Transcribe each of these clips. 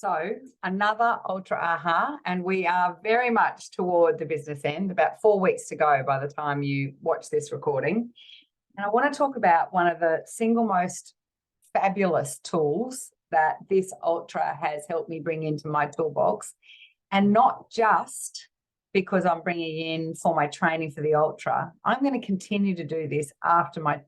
So another Ultra AHA, and we are very much toward the business end, about 4 weeks to go by the time you watch this recording. And I want to talk about one of the single most fabulous tools that this Ultra has helped me bring into my toolbox. And not just because I'm bringing in for my training for the Ultra, I'm going to continue to do this after my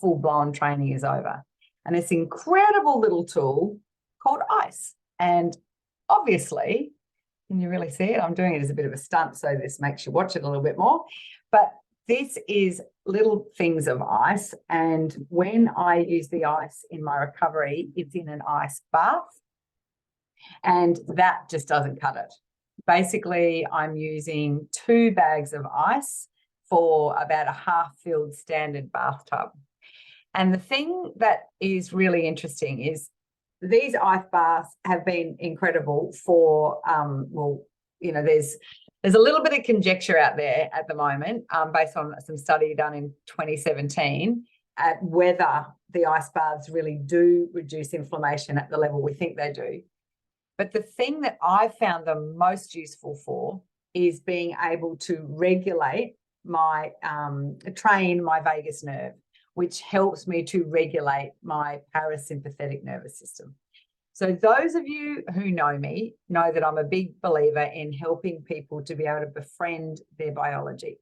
full-blown training is over. And it's an incredible little tool called ICE. And obviously, can you really see it? I'm doing it as a bit of a stunt, so this makes you watch it a little bit more. But this is little things of ice. And when I use the ice in my recovery, it's in an ice bath. And that just doesn't cut it. Basically, I'm using 2 bags of ice for about a half-filled standard bathtub. And the thing that is really interesting is these ice baths have been incredible for, there's a little bit of conjecture out there at the moment based on some study done in 2017 at whether the ice baths really do reduce inflammation at the level we think they do. But the thing that I've found them most useful for is being able to regulate train my vagus nerve, which helps me to regulate my parasympathetic nervous system. So those of you who know me know that I'm a big believer in helping people to be able to befriend their biology.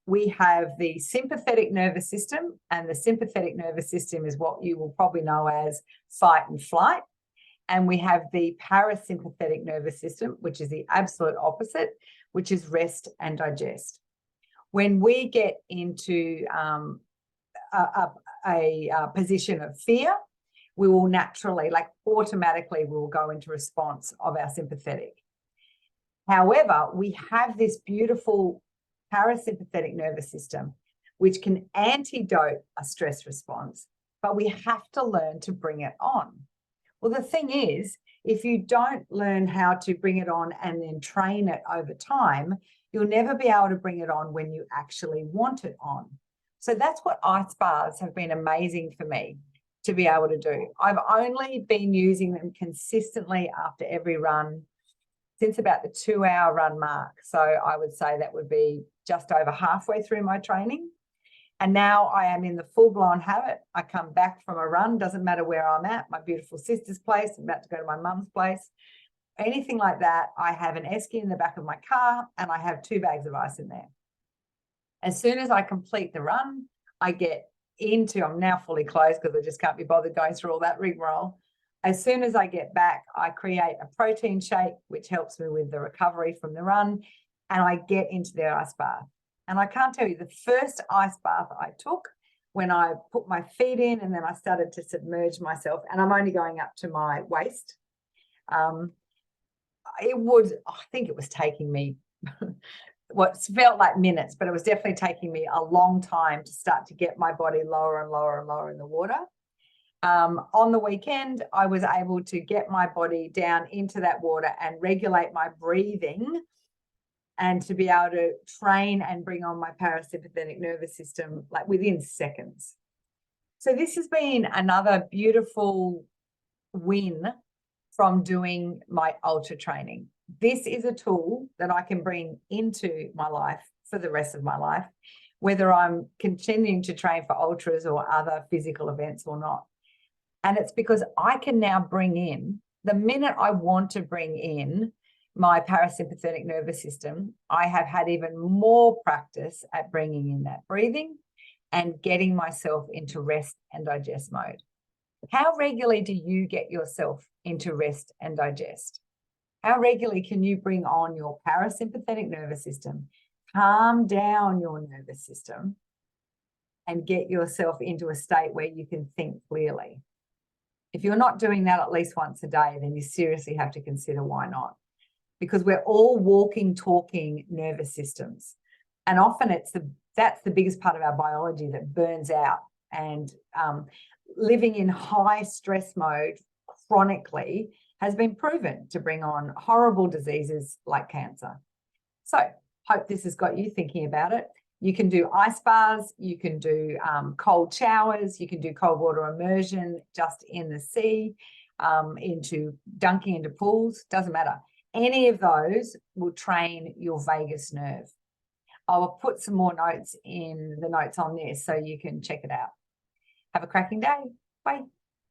We have the sympathetic nervous system, and the sympathetic nervous system is what you will probably know as fight and flight. And we have the parasympathetic nervous system, which is the absolute opposite, which is rest and digest. When we get into a position of fear, we will naturally, automatically, we'll go into response of our sympathetic. However, we have this beautiful parasympathetic nervous system, which can antidote a stress response, but we have to learn to bring it on. Well, the thing is, if you don't learn how to bring it on and then train it over time, you'll never be able to bring it on when you actually want it on. So that's what ice baths have been amazing for me to be able to do. I've only been using them consistently after every run since about the 2-hour run mark. So I would say that would be just over halfway through my training. And now I am in the full-blown habit. I come back from a run, doesn't matter where I'm at, my beautiful sister's place, I'm about to go to my mum's place, anything like that. I have an esky in the back of my car and I have 2 bags of ice in there. As soon as I complete the run, I get into, I'm now fully closed because I just can't be bothered going through all that rigmarole. As soon as I get back, I create a protein shake, which helps me with the recovery from the run, and I get into the ice bath. And I can't tell you, the first ice bath I took, when I put my feet in and then I started to submerge myself, and I'm only going up to my waist, I think it was taking me what felt like minutes, but it was definitely taking me a long time to start to get my body lower and lower and lower in the water. On the weekend, I was able to get my body down into that water and regulate my breathing and to be able to train and bring on my parasympathetic nervous system within seconds. So this has been another beautiful win from doing my Ultra training. This is a tool that I can bring into my life for the rest of my life, whether I'm continuing to train for Ultras or other physical events or not. And it's because I can now bring in, the minute I want to bring in my parasympathetic nervous system, I have had even more practice at bringing in that breathing and getting myself into rest and digest mode. How regularly do you get yourself into rest and digest? How regularly can you bring on your parasympathetic nervous system, calm down your nervous system, and get yourself into a state where you can think clearly? If you're not doing that at least once a day, then you seriously have to consider why not. Because we're all walking, talking nervous systems. And often that's the biggest part of our biology that burns out. And living in high stress mode chronically has been proven to bring on horrible diseases like cancer. So hope this has got you thinking about it. You can do ice baths, you can do cold showers, you can do cold water immersion just in the sea. into dunking into pools, doesn't matter. Any of those will train your vagus nerve. I will put some more notes in the notes on this so you can check it out. Have a cracking day. Bye.